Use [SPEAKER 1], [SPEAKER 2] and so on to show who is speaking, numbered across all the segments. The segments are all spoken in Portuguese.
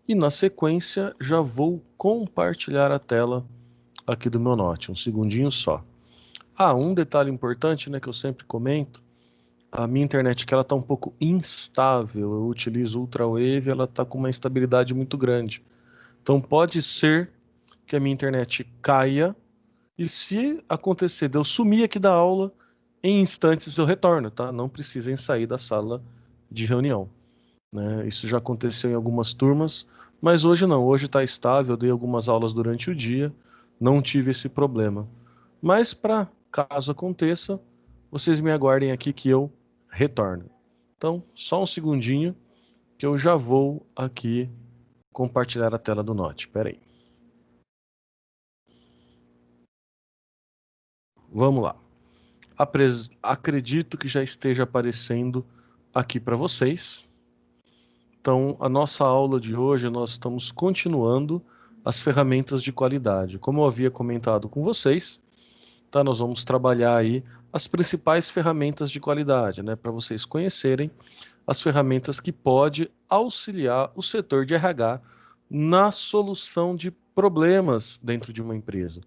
[SPEAKER 1] e na sequência já vou compartilhar a tela aqui do meu Note, um segundinho só. Um detalhe importante, né, que eu sempre comento, a minha internet que ela está um pouco instável, eu utilizo UltraWave, ela está com uma instabilidade muito grande. Então pode ser que a minha internet caia, e se acontecer de eu sumir aqui da aula, em instantes eu retorno, tá? Não precisem sair da sala de reunião, né? Isso já aconteceu em algumas turmas, mas hoje não, hoje está estável, eu dei algumas aulas durante o dia, não tive esse problema. Mas para caso aconteça, vocês me aguardem aqui que eu retorno. Então, só um segundinho que eu já vou aqui compartilhar a tela do Note. Espera aí. Vamos lá. Acredito que já esteja aparecendo aqui para vocês. Então, a nossa aula de hoje, nós estamos continuando as ferramentas de qualidade. Como eu havia comentado com vocês, tá? Nós vamos trabalhar aí as principais ferramentas de qualidade, né? Para vocês conhecerem as ferramentas que pode auxiliar o setor de RH na solução de problemas dentro de uma empresa.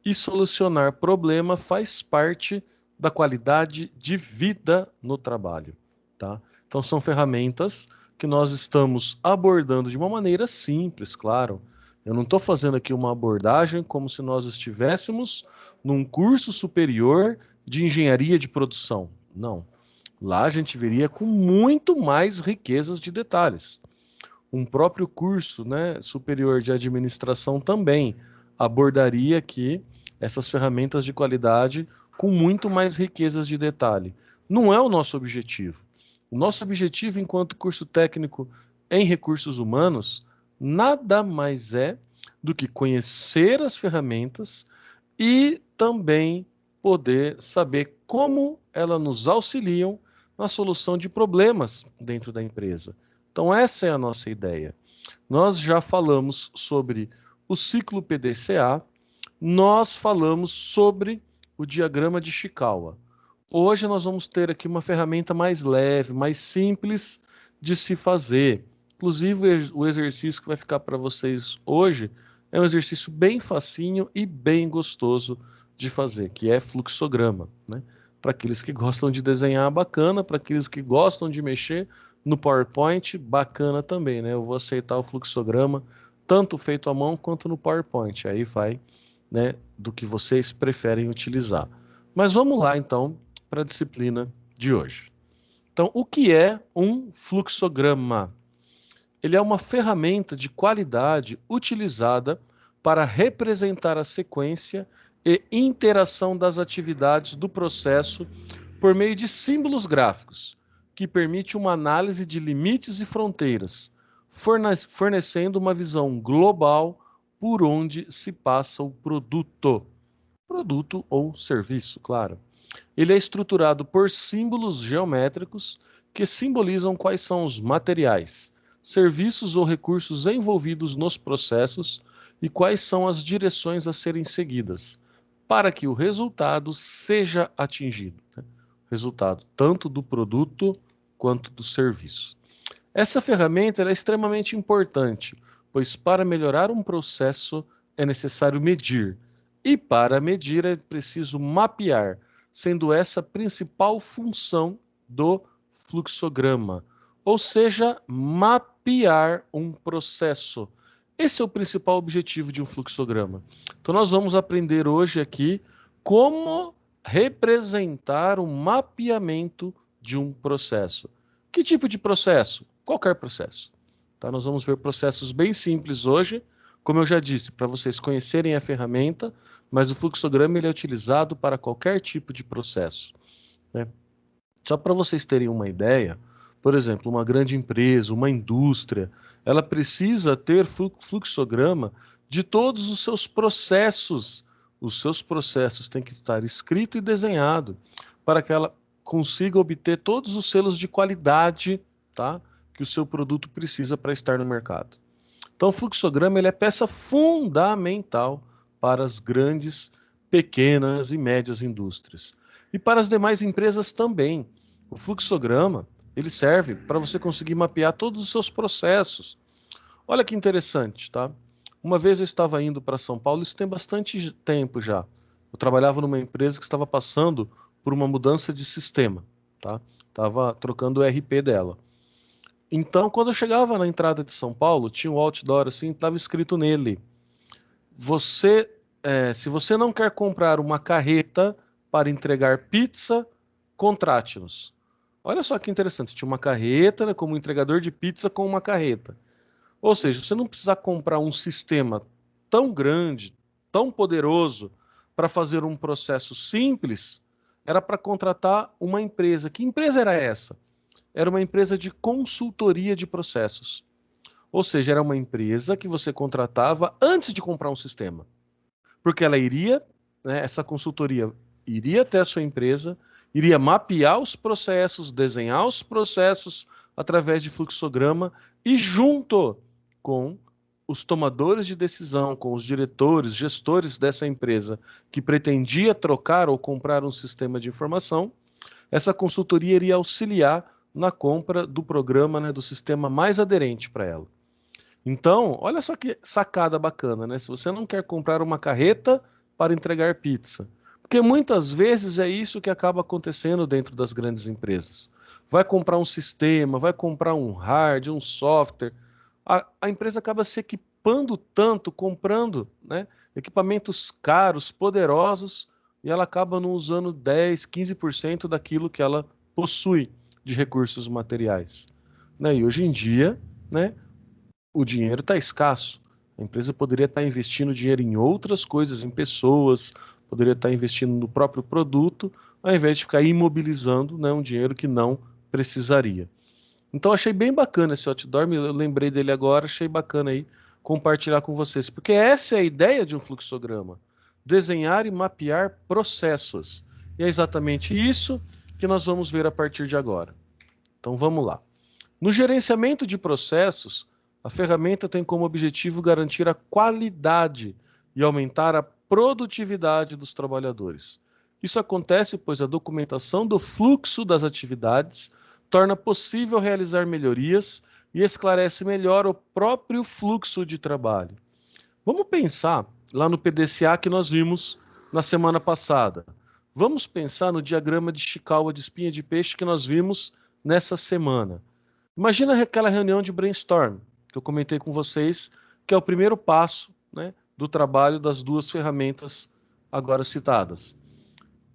[SPEAKER 1] E solucionar problema faz parte da qualidade de vida no trabalho, tá? Então são ferramentas que nós estamos abordando de uma maneira simples, claro. Eu não estou fazendo aqui uma abordagem como se nós estivéssemos num curso superior de engenharia de produção. Não. Lá a gente veria com muito mais riquezas de detalhes. Um próprio curso, né, superior de administração também abordaria aqui essas ferramentas de qualidade com muito mais riquezas de detalhe. Não é o nosso objetivo. O nosso objetivo enquanto curso técnico em recursos humanos nada mais é do que conhecer as ferramentas e também poder saber como elas nos auxiliam na solução de problemas dentro da empresa. Então, essa é a nossa ideia. Nós já falamos sobre o ciclo PDCA, nós falamos sobre o diagrama de Chikawa. Hoje nós vamos ter aqui uma ferramenta mais leve, mais simples de se fazer. Inclusive, o exercício que vai ficar para vocês hoje é um exercício bem facinho e bem gostoso de fazer, que é fluxograma, né? Para aqueles que gostam de desenhar, bacana. Para aqueles que gostam de mexer no PowerPoint, bacana também, né? Eu vou aceitar o fluxograma, tanto feito à mão quanto no PowerPoint. Aí vai, né, do que vocês preferem utilizar. Mas vamos lá, então, para a disciplina de hoje. Então, o que é um fluxograma? Ele é uma ferramenta de qualidade utilizada para representar a sequência e interação das atividades do processo por meio de símbolos gráficos, que permite uma análise de limites e fronteiras, fornecendo uma visão global por onde se passa o produto ou serviço, claro. Ele é estruturado por símbolos geométricos que simbolizam quais são os materiais, serviços ou recursos envolvidos nos processos e quais são as direções a serem seguidas, para que o resultado seja atingido. Resultado tanto do produto quanto do serviço. Essa ferramenta é extremamente importante, pois para melhorar um processo é necessário medir, e para medir é preciso mapear, sendo essa a principal função do fluxograma, ou seja, mapear um processo. Esse é o principal objetivo de um fluxograma. Então nós vamos aprender hoje aqui como representar um mapeamento de um processo. Que tipo de processo? Qualquer processo. Tá? Nós vamos ver processos bem simples hoje, como eu já disse, para vocês conhecerem a ferramenta, mas o fluxograma ele é utilizado para qualquer tipo de processo, né? Só para vocês terem uma ideia, por exemplo, uma grande empresa, uma indústria, ela precisa ter fluxograma de todos os seus processos. Os seus processos têm que estar escrito e desenhado para que ela consiga obter todos os selos de qualidade, tá, que o seu produto precisa para estar no mercado. Então, o fluxograma ele é peça fundamental para as grandes, pequenas e médias indústrias. E para as demais empresas também. O fluxograma Ele serve para você conseguir mapear todos os seus processos. Olha que interessante, tá? Uma vez eu estava indo para São Paulo, isso tem bastante tempo já. Eu trabalhava numa empresa que estava passando por uma mudança de sistema, tá? Estava trocando o RP dela. Então, quando eu chegava na entrada de São Paulo, tinha um outdoor assim, estava escrito nele: você, se você não quer comprar uma carreta para entregar pizza, contrate-nos. Olha só que interessante, tinha uma carreta, né, como entregador de pizza com uma carreta. Ou seja, você não precisa comprar um sistema tão grande, tão poderoso, para fazer um processo simples, era para contratar uma empresa. Que empresa era essa? Era uma empresa de consultoria de processos. Ou seja, era uma empresa que você contratava antes de comprar um sistema. Porque ela iria, né, essa consultoria iria até a sua empresa, iria mapear os processos, desenhar os processos através de fluxograma e junto com os tomadores de decisão, com os diretores, gestores dessa empresa que pretendia trocar ou comprar um sistema de informação, essa consultoria iria auxiliar na compra do programa, né, do sistema mais aderente para ela. Então, olha só que sacada bacana, né? Se você não quer comprar uma carreta para entregar pizza, porque muitas vezes é isso que acaba acontecendo dentro das grandes empresas. Vai comprar um sistema, vai comprar um hard, um software. A empresa acaba se equipando tanto, comprando, né, equipamentos caros, poderosos, e ela acaba não usando 10, 15% daquilo que ela possui de recursos materiais. Né? E hoje em dia, né, o dinheiro está escasso. A empresa poderia estar investindo dinheiro em outras coisas, em pessoas, poderia estar investindo no próprio produto, ao invés de ficar imobilizando, né, um dinheiro que não precisaria. Então achei bem bacana esse outdoor, eu lembrei dele agora, achei bacana aí compartilhar com vocês, porque essa é a ideia de um fluxograma: desenhar e mapear processos. E é exatamente isso que nós vamos ver a partir de agora. Então vamos lá. No gerenciamento de processos, a ferramenta tem como objetivo garantir a qualidade e aumentar a produtividade dos trabalhadores. Isso acontece pois a documentação do fluxo das atividades torna possível realizar melhorias e esclarece melhor o próprio fluxo de trabalho. Vamos pensar lá no PDCA que nós vimos na semana passada. Vamos pensar no diagrama de Chikawa de espinha de peixe que nós vimos nessa semana. Imagina aquela reunião de brainstorm que eu comentei com vocês, que é o primeiro passo, né, do trabalho das duas ferramentas agora citadas.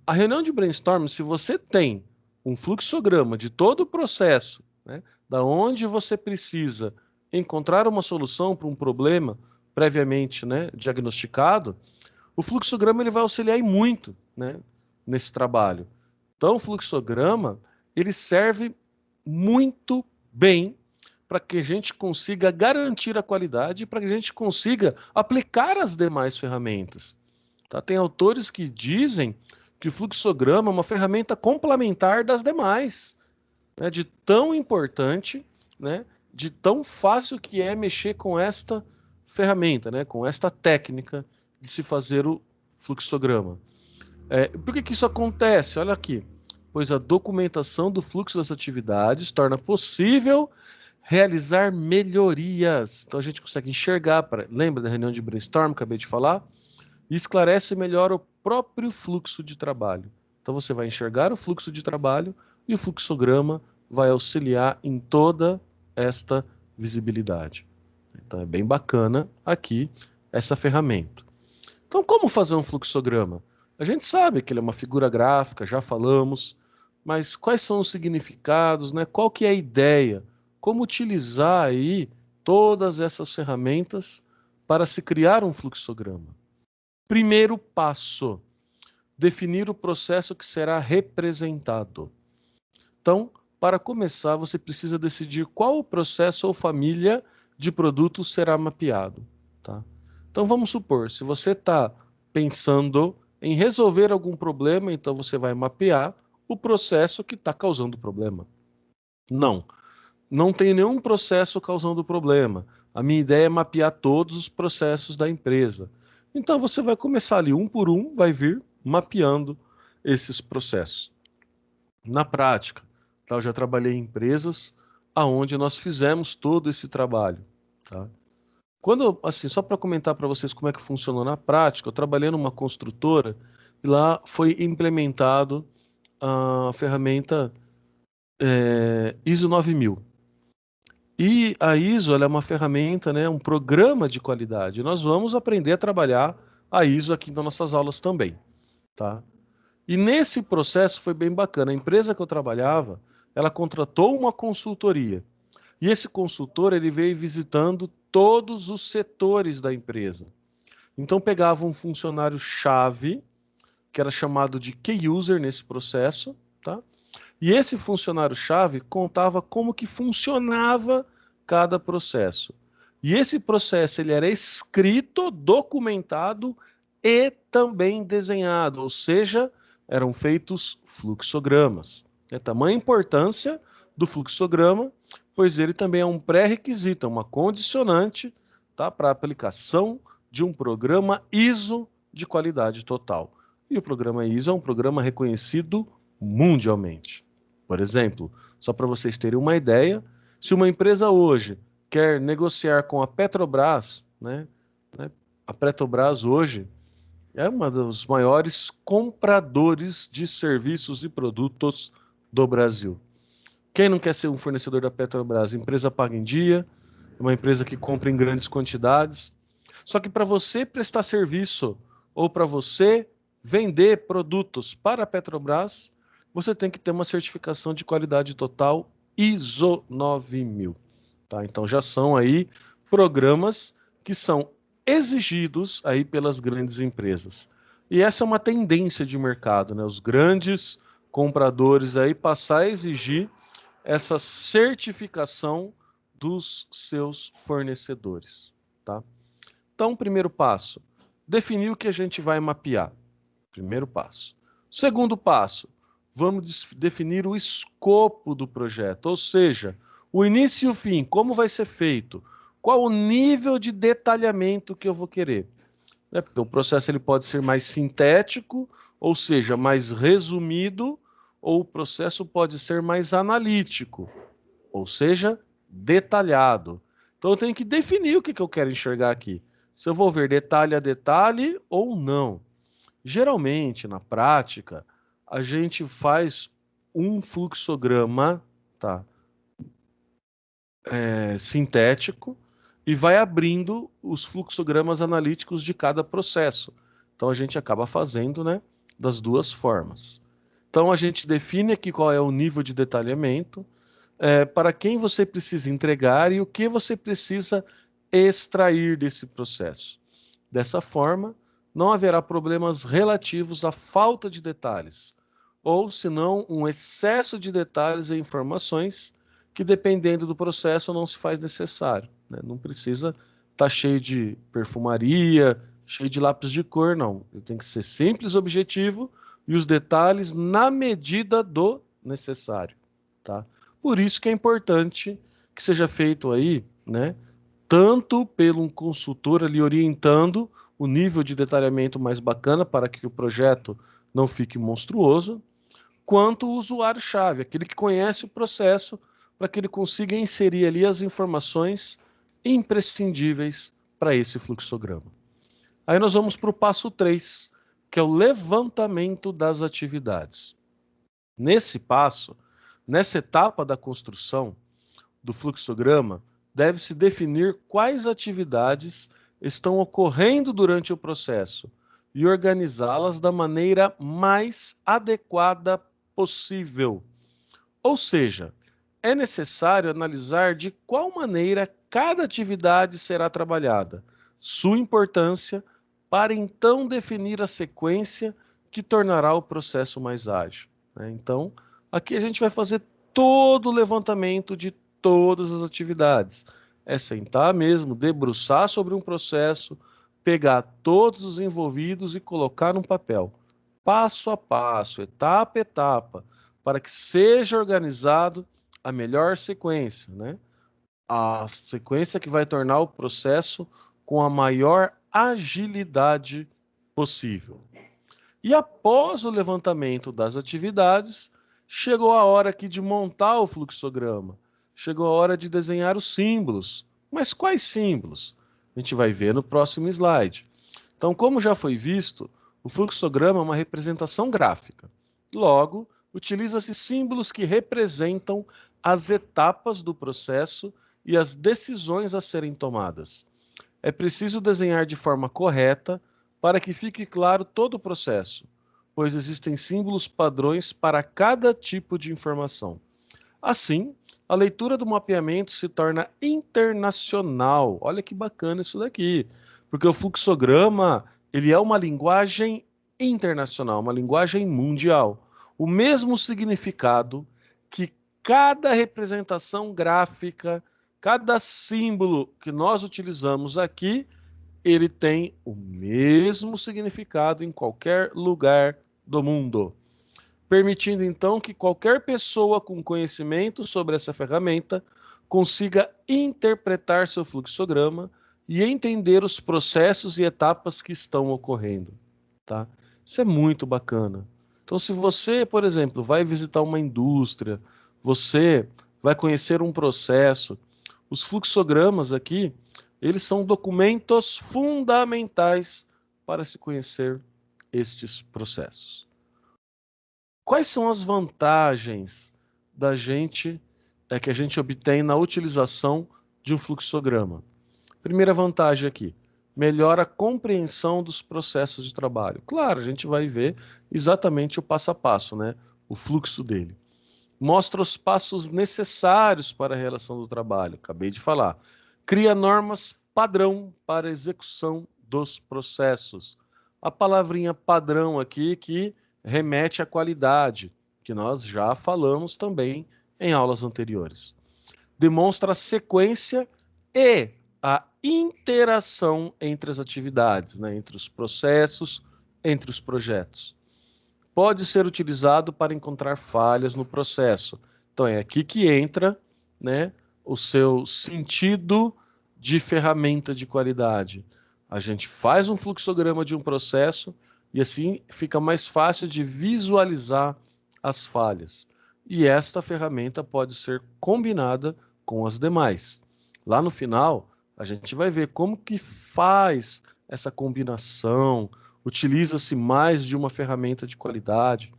[SPEAKER 1] A reunião de brainstorm, se você tem um fluxograma de todo o processo, né, da onde você precisa encontrar uma solução para um problema previamente, né, diagnosticado, o fluxograma ele vai auxiliar muito, né, nesse trabalho. Então, o fluxograma ele serve muito bem para que a gente consiga garantir a qualidade e para que a gente consiga aplicar as demais ferramentas. Tá? Tem autores que dizem que o fluxograma é uma ferramenta complementar das demais, né? De tão importante, né? De tão fácil que é mexer com esta ferramenta, né? Com esta técnica de se fazer o fluxograma. Por que isso acontece? Olha aqui. Pois a documentação do fluxo das atividades torna possível realizar melhorias. Então a gente consegue enxergar, lembra da reunião de brainstorm que acabei de falar? E esclarece melhor o próprio fluxo de trabalho. Então você vai enxergar o fluxo de trabalho e o fluxograma vai auxiliar em toda esta visibilidade. Então é bem bacana aqui essa ferramenta. Então como fazer um fluxograma? A gente sabe que ele é uma figura gráfica, já falamos, mas quais são os significados, né? Qual que é a ideia? Como utilizar aí todas essas ferramentas para se criar um fluxograma? Primeiro passo: definir o processo que será representado. Então, para começar, você precisa decidir qual o processo ou família de produtos será mapeado. Tá? Então, vamos supor, se você está pensando em resolver algum problema, então você vai mapear o processo que está causando o problema. Não tem nenhum processo causando problema. A minha ideia é mapear todos os processos da empresa. Então você vai começar ali um por um, vai vir mapeando esses processos. Na prática, tá? Eu já trabalhei em empresas aonde nós fizemos todo esse trabalho, tá? Assim, só para comentar para vocês como é que funcionou na prática, eu trabalhei numa construtora e lá foi implementado a ferramenta ISO 9000. E a ISO, ela é uma ferramenta, né, um programa de qualidade. Nós vamos aprender a trabalhar a ISO aqui nas nossas aulas também, tá? E nesse processo foi bem bacana. A empresa que eu trabalhava, ela contratou uma consultoria. E esse consultor, ele veio visitando todos os setores da empresa. Então pegava um funcionário-chave, que era chamado de key user nesse processo, tá? E esse funcionário-chave contava como que funcionava cada processo. E esse processo ele era escrito, documentado e também desenhado, ou seja, eram feitos fluxogramas. É tamanha importância do fluxograma, pois ele também é um pré-requisito, uma condicionante, tá, para a aplicação de um programa ISO de qualidade total. E o programa ISO é um programa reconhecido mundialmente. Por exemplo, só para vocês terem uma ideia, se uma empresa hoje quer negociar com a Petrobras, né, a Petrobras hoje é uma dos maiores compradores de serviços e produtos do Brasil. Quem não quer ser um fornecedor da Petrobras? Empresa paga em dia, uma empresa que compra em grandes quantidades. Só que para você prestar serviço ou para você vender produtos para a Petrobras, você tem que ter uma certificação de qualidade total ISO 9000. Tá? Então já são aí programas que são exigidos aí pelas grandes empresas. E essa é uma tendência de mercado, né? Os grandes compradores aí passar a exigir essa certificação dos seus fornecedores, tá? Então, primeiro passo, definir o que a gente vai mapear. Primeiro passo. Segundo passo, vamos definir o escopo do projeto, ou seja, o início e o fim, como vai ser feito, qual o nível de detalhamento que eu vou querer. Porque o processo ele pode ser mais sintético, ou seja, mais resumido, ou o processo pode ser mais analítico, ou seja, detalhado. Então eu tenho que definir o que eu quero enxergar aqui. Se eu vou ver detalhe a detalhe ou não. Geralmente, na prática, a gente faz um fluxograma, tá, sintético e vai abrindo os fluxogramas analíticos de cada processo. Então a gente acaba fazendo, né, das duas formas. Então a gente define aqui qual é o nível de detalhamento, para quem você precisa entregar e o que você precisa extrair desse processo. Dessa forma, não haverá problemas relativos à falta de detalhes, ou senão um excesso de detalhes e informações que, dependendo do processo, não se faz necessário, né? Não precisa estar cheio de perfumaria, cheio de lápis de cor, não. Ele tem que ser simples, objetivo e os detalhes na medida do necessário, tá? Por isso que é importante que seja feito aí, né, tanto pelo um consultor ali orientando o nível de detalhamento mais bacana para que o projeto não fique monstruoso, quanto o usuário-chave, aquele que conhece o processo, para que ele consiga inserir ali as informações imprescindíveis para esse fluxograma. Aí nós vamos para o passo 3, que é o levantamento das atividades. Nesse passo, nessa etapa da construção do fluxograma, deve-se definir quais atividades estão ocorrendo durante o processo e organizá-las da maneira mais adequada possível. Ou seja, é necessário analisar de qual maneira cada atividade será trabalhada, sua importância, para então definir a sequência que tornará o processo mais ágil, né? Então, aqui a gente vai fazer todo o levantamento de todas as atividades. É sentar mesmo, debruçar sobre um processo, pegar todos os envolvidos e colocar num papel, passo a passo, etapa a etapa, para que seja organizado a melhor sequência, né? A sequência que vai tornar o processo com a maior agilidade possível. E após o levantamento das atividades, chegou a hora aqui de montar o fluxograma. Chegou a hora de desenhar os símbolos. Mas quais símbolos? A gente vai ver no próximo slide. Então, como já foi visto, o fluxograma é uma representação gráfica. Logo, utiliza-se símbolos que representam as etapas do processo e as decisões a serem tomadas. É preciso desenhar de forma correta para que fique claro todo o processo, pois existem símbolos padrões para cada tipo de informação. Assim, a leitura do mapeamento se torna internacional. Olha que bacana isso daqui, porque o fluxograma, ele é uma linguagem internacional, uma linguagem mundial. O mesmo significado que cada representação gráfica, cada símbolo que nós utilizamos aqui, ele tem o mesmo significado em qualquer lugar do mundo, permitindo então que qualquer pessoa com conhecimento sobre essa ferramenta consiga interpretar seu fluxograma e entender os processos e etapas que estão ocorrendo, tá? Isso é muito bacana. Então, se você, por exemplo, vai visitar uma indústria, você vai conhecer um processo, os fluxogramas aqui, eles são documentos fundamentais para se conhecer estes processos. Quais são as vantagens que a gente obtém na utilização de um fluxograma? Primeira vantagem aqui, melhora a compreensão dos processos de trabalho. Claro, a gente vai ver exatamente o passo a passo, né? O fluxo dele. Mostra os passos necessários para a realização do trabalho, acabei de falar. Cria normas padrão para a execução dos processos. A palavrinha padrão aqui que remete à qualidade, que nós já falamos também em aulas anteriores. Demonstra a sequência e a interação entre as atividades, né, entre os processos, entre os projetos. Pode ser utilizado para encontrar falhas no processo. Então é aqui que entra, né, o seu sentido de ferramenta de qualidade. A gente faz um fluxograma de um processo e assim fica mais fácil de visualizar as falhas. E esta ferramenta pode ser combinada com as demais. Lá no final, a gente vai ver como que faz essa combinação, utiliza-se mais de uma ferramenta de qualidade.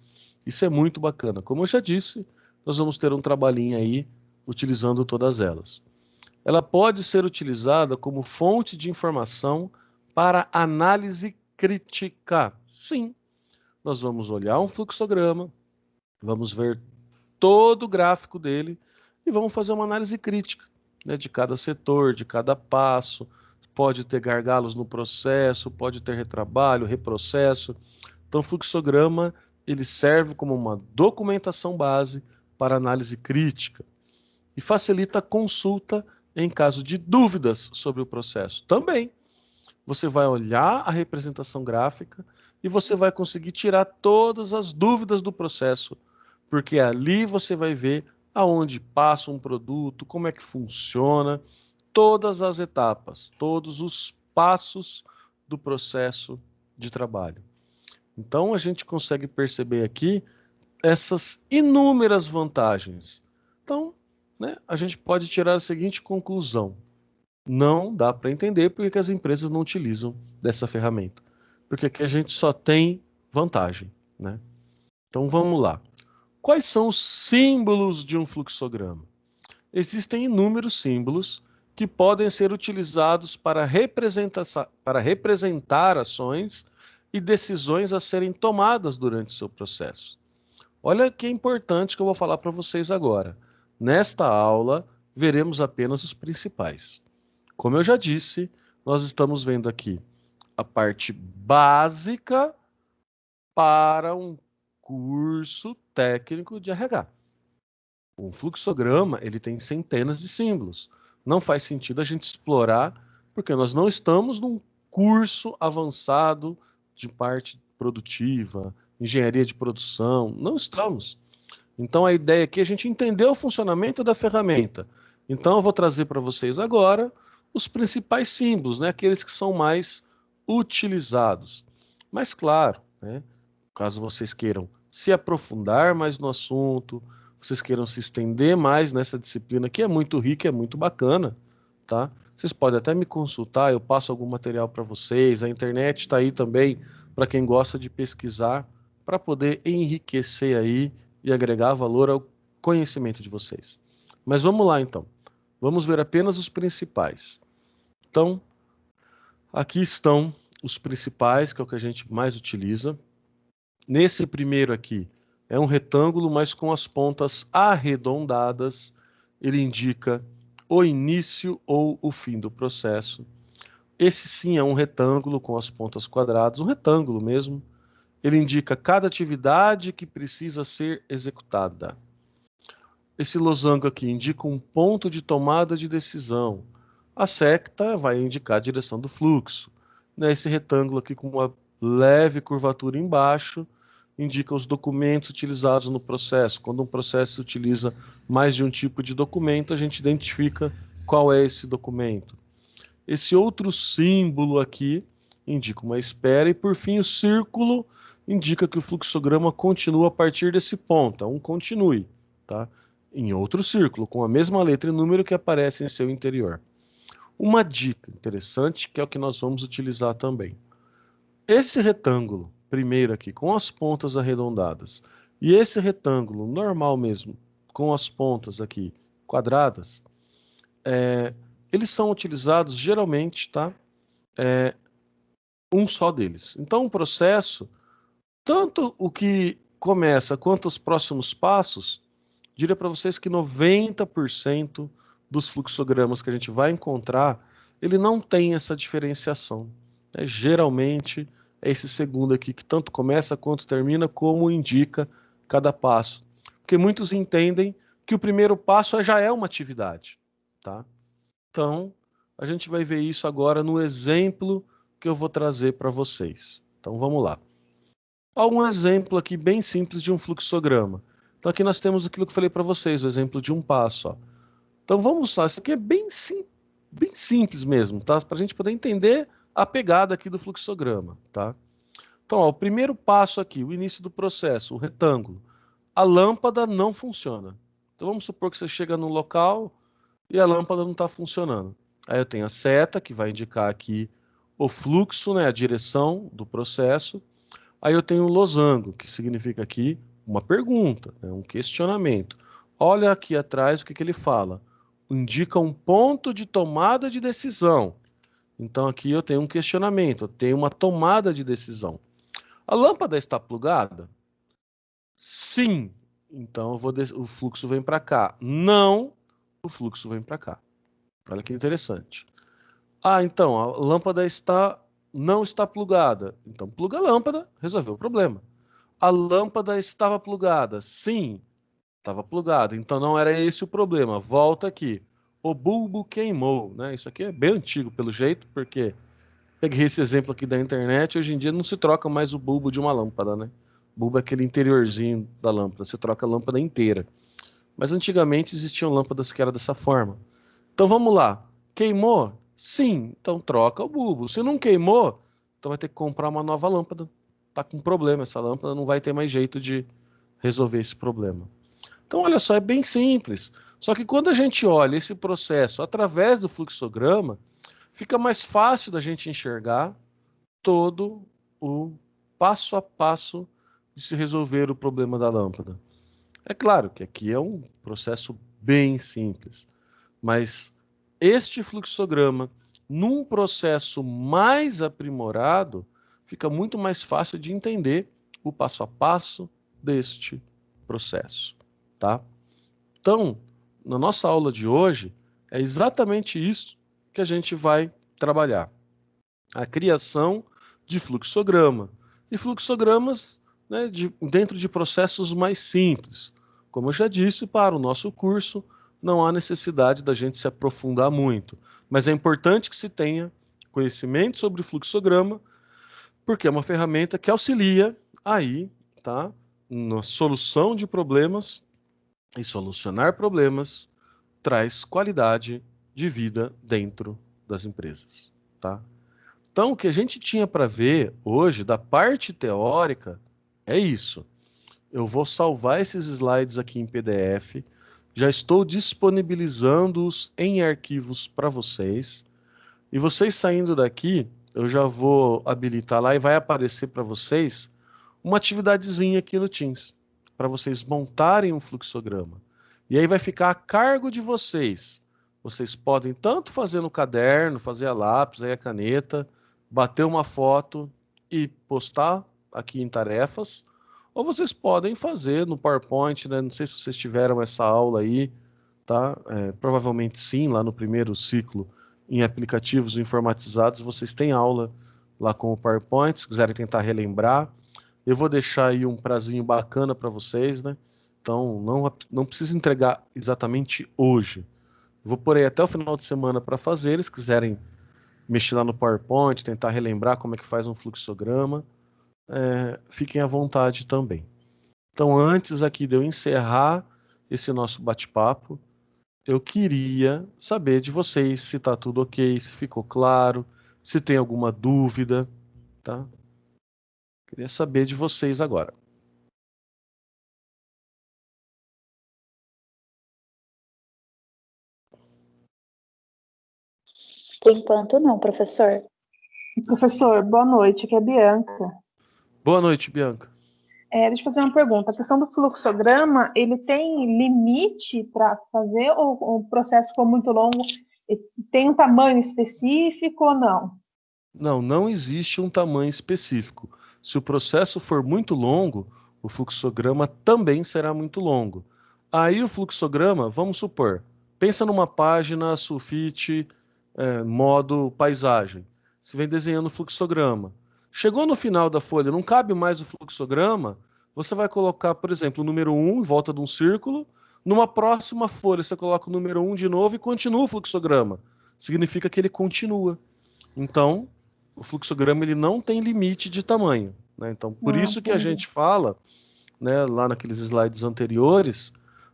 [SPEAKER 1] Isso é muito bacana. Como eu já disse, nós vamos ter um trabalhinho aí utilizando todas elas. Ela pode ser utilizada como fonte de informação para análise crítica. Sim, nós vamos olhar um fluxograma, vamos ver todo o gráfico dele e vamos fazer uma análise crítica, né, de cada setor, de cada passo. Pode ter gargalos no processo, pode ter retrabalho, reprocesso. Então, o fluxograma ele serve como uma documentação base para análise crítica e facilita a consulta em caso de dúvidas sobre o processo. Também, você vai olhar a representação gráfica e você vai conseguir tirar todas as dúvidas do processo, porque ali você vai ver aonde passa um produto, como é que funciona, todas as etapas, todos os passos do processo de trabalho. Então, a gente consegue perceber aqui essas inúmeras vantagens. Então, né, a gente pode tirar a seguinte conclusão. Não dá para entender porque que as empresas não utilizam dessa ferramenta. Porque aqui a gente só tem vantagem, né? Então, vamos lá. Quais são os símbolos de um fluxograma? Existem inúmeros símbolos que podem ser utilizados para representar ações e decisões a serem tomadas durante o seu processo. Olha que importante que eu vou falar para vocês agora. Nesta aula, veremos apenas os principais. Como eu já disse, nós estamos vendo aqui a parte básica para um curso técnico de RH. O fluxograma, ele tem centenas de símbolos. Não faz sentido a gente explorar, porque nós não estamos num curso avançado de parte produtiva, engenharia de produção, não estamos. Então a ideia aqui é a gente entender o funcionamento da ferramenta. Então eu vou trazer para vocês agora os principais símbolos, né, aqueles que são mais utilizados. Mas claro, né, caso vocês queiram se aprofundar mais no assunto, vocês queiram se estender mais nessa disciplina, que é muito rica, é muito bacana, tá? Vocês podem até me consultar, eu passo algum material para vocês, a internet está aí também para quem gosta de pesquisar, para poder enriquecer aí e agregar valor ao conhecimento de vocês. Mas vamos lá então, vamos ver apenas os principais. Então, aqui estão os principais, que é o que a gente mais utiliza. Nesse primeiro aqui, é um retângulo, mas com as pontas arredondadas. Ele indica o início ou o fim do processo. Esse sim é um retângulo com as pontas quadradas, um retângulo mesmo. Ele indica cada atividade que precisa ser executada. Esse losango aqui indica um ponto de tomada de decisão. A seta vai indicar a direção do fluxo. Esse retângulo aqui com uma leve curvatura embaixo indica os documentos utilizados no processo. Quando um processo utiliza mais de um tipo de documento, a gente identifica qual é esse documento. Esse outro símbolo aqui indica uma espera e, por fim, o círculo indica que o fluxograma continua a partir desse ponto, é um continue, tá? Em outro círculo, com a mesma letra e número que aparece em seu interior. Uma dica interessante, que é o que nós vamos utilizar também. Esse retângulo, primeiro aqui, com as pontas arredondadas, e esse retângulo normal mesmo, com as pontas aqui quadradas, eles são utilizados geralmente, tá? Um só deles. Então, o processo, tanto o que começa quanto os próximos passos, diria para vocês que 90% dos fluxogramas que a gente vai encontrar, ele não tem essa diferenciação. Geralmente, é esse segundo aqui que tanto começa quanto termina, como indica cada passo. Porque muitos entendem que o primeiro passo já é uma atividade, tá? Então, a gente vai ver isso agora no exemplo que eu vou trazer para vocês. Então, vamos lá. Um exemplo aqui bem simples de um fluxograma. Então, aqui nós temos aquilo que eu falei para vocês, o exemplo de um passo. Ó. Então, vamos lá. Isso aqui é bem simples mesmo, tá? Para a gente poder entender a pegada aqui do fluxograma, tá? Então, ó, o primeiro passo aqui, o início do processo, o retângulo. A lâmpada não funciona. Então, vamos supor que você chega num local e a lâmpada não está funcionando. Aí eu tenho a seta, que vai indicar aqui o fluxo, né, a direção do processo. Aí eu tenho o losango, que significa aqui uma pergunta, né, um questionamento. Olha aqui atrás o que ele fala. Indica um ponto de tomada de decisão. Então aqui eu tenho um questionamento, eu tenho uma tomada de decisão. A lâmpada está plugada? Sim. Então o fluxo vem para cá. Não, o fluxo vem para cá. Olha que interessante. Então, a lâmpada não está plugada. Então, pluga a lâmpada, resolveu o problema. A lâmpada estava plugada. Sim, estava plugada. Então, não era esse o problema. Volta aqui. O bulbo queimou. Né? Isso aqui é bem antigo, pelo jeito, porque peguei esse exemplo aqui da internet. Hoje em dia não se troca mais o bulbo de uma lâmpada. Né? O bulbo é aquele interiorzinho da lâmpada. Você troca a lâmpada inteira. Mas antigamente existiam lâmpadas que eram dessa forma. Então vamos lá. Queimou? Sim, então troca o bulbo. Se não queimou, então vai ter que comprar uma nova lâmpada. Tá com problema, essa lâmpada não vai ter mais jeito de resolver esse problema. Então, olha só, é bem simples. Só que quando a gente olha esse processo através do fluxograma, fica mais fácil da gente enxergar todo o passo a passo de se resolver o problema da lâmpada. É claro que aqui é um processo bem simples, mas este fluxograma, num processo mais aprimorado, fica muito mais fácil de entender o passo a passo deste processo, tá? Então, na nossa aula de hoje, é exatamente isso que a gente vai trabalhar. A criação de fluxograma. E fluxogramas, né, dentro de processos mais simples. Como eu já disse, para o nosso curso, não há necessidade da gente se aprofundar muito. Mas é importante que se tenha conhecimento sobre o fluxograma, porque é uma ferramenta que auxilia aí, tá, na solução de problemas, e solucionar problemas traz qualidade de vida dentro das empresas, tá? Então, o que a gente tinha para ver hoje da parte teórica é isso. Eu vou salvar esses slides aqui em PDF. Já estou disponibilizando-os em arquivos para vocês. E vocês saindo daqui, eu já vou habilitar lá e vai aparecer para vocês uma atividadezinha aqui no Teams, para vocês montarem um fluxograma. E aí vai ficar a cargo de vocês. Vocês podem tanto fazer no caderno, fazer a lápis, aí a caneta, bater uma foto e postar aqui em tarefas, ou vocês podem fazer no PowerPoint, né? Não sei se vocês tiveram essa aula aí, tá? Provavelmente sim, lá no primeiro ciclo em aplicativos informatizados, vocês têm aula lá com o PowerPoint, se quiserem tentar relembrar. Eu vou deixar aí um prazinho bacana para vocês, né? Então, não precisa entregar exatamente hoje. Vou pôr aí até o final de semana para fazer, se quiserem mexer lá no PowerPoint, tentar relembrar como é que faz um fluxograma, fiquem à vontade também. Então, antes aqui de eu encerrar esse nosso bate-papo, eu queria saber de vocês se está tudo ok, se ficou claro, se tem alguma dúvida, tá? Queria saber de vocês agora.
[SPEAKER 2] Por enquanto não, professor.
[SPEAKER 3] Professor, boa noite, aqui é a Bianca.
[SPEAKER 1] Boa noite, Bianca.
[SPEAKER 3] Deixa eu fazer uma pergunta. A questão do fluxograma, ele tem limite para fazer ou o processo for muito longo? Tem um tamanho específico ou não?
[SPEAKER 1] Não existe um tamanho específico. Se o processo for muito longo, o fluxograma também será muito longo. Aí o fluxograma, vamos supor, pensa numa página sulfite, modo paisagem. Você vem desenhando o fluxograma. Chegou no final da folha, não cabe mais o fluxograma, você vai colocar, por exemplo, o número 1 em volta de um círculo. Numa próxima folha, você coloca o número 1 de novo e continua o fluxograma. Significa que ele continua. Então, o fluxograma ele não tem limite de tamanho, né? Então, por isso que a gente fala, né, lá naqueles slides anteriores,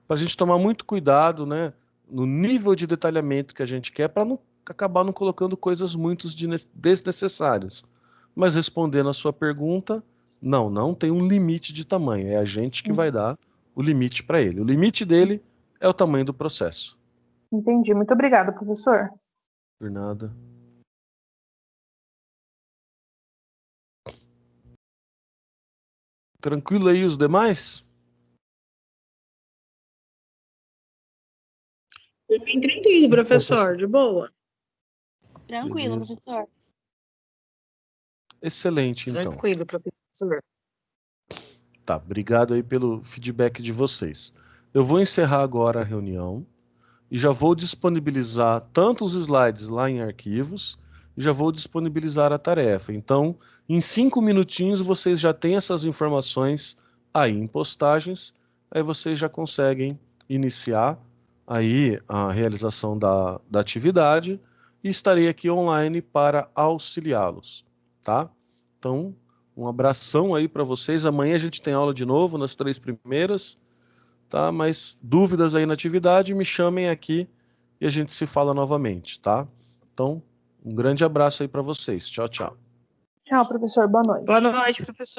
[SPEAKER 1] para a gente tomar muito cuidado, né, no nível de detalhamento que a gente quer, para não acabar não colocando coisas muito desnecessárias. Mas respondendo a sua pergunta, não tem um limite de tamanho. É a gente que vai dar o limite para ele. O limite dele é o tamanho do processo.
[SPEAKER 3] Entendi. Muito obrigada, professor.
[SPEAKER 1] Por nada. Tranquilo aí os demais?
[SPEAKER 4] Bem tranquilo, professor, de boa.
[SPEAKER 2] Tranquilo,
[SPEAKER 1] Beleza.
[SPEAKER 2] professor.
[SPEAKER 1] Excelente, então.
[SPEAKER 4] Tranquilo, professor.
[SPEAKER 1] Tá, obrigado aí pelo feedback de vocês. Eu vou encerrar agora a reunião e já vou disponibilizar tanto os slides lá em arquivos e já vou disponibilizar a tarefa. Então, em 5 minutinhos vocês já têm essas informações aí em postagens, aí vocês já conseguem iniciar aí a realização da atividade e estarei aqui online para auxiliá-los, tá? Então, um abração aí para vocês. Amanhã a gente tem aula de novo nas 3 primeiras, tá? Mas dúvidas aí na atividade, me chamem aqui e a gente se fala novamente, tá? Então, um grande abraço aí para vocês. Tchau, tchau.
[SPEAKER 3] Tchau, professor. Boa noite.
[SPEAKER 4] Boa noite, professor.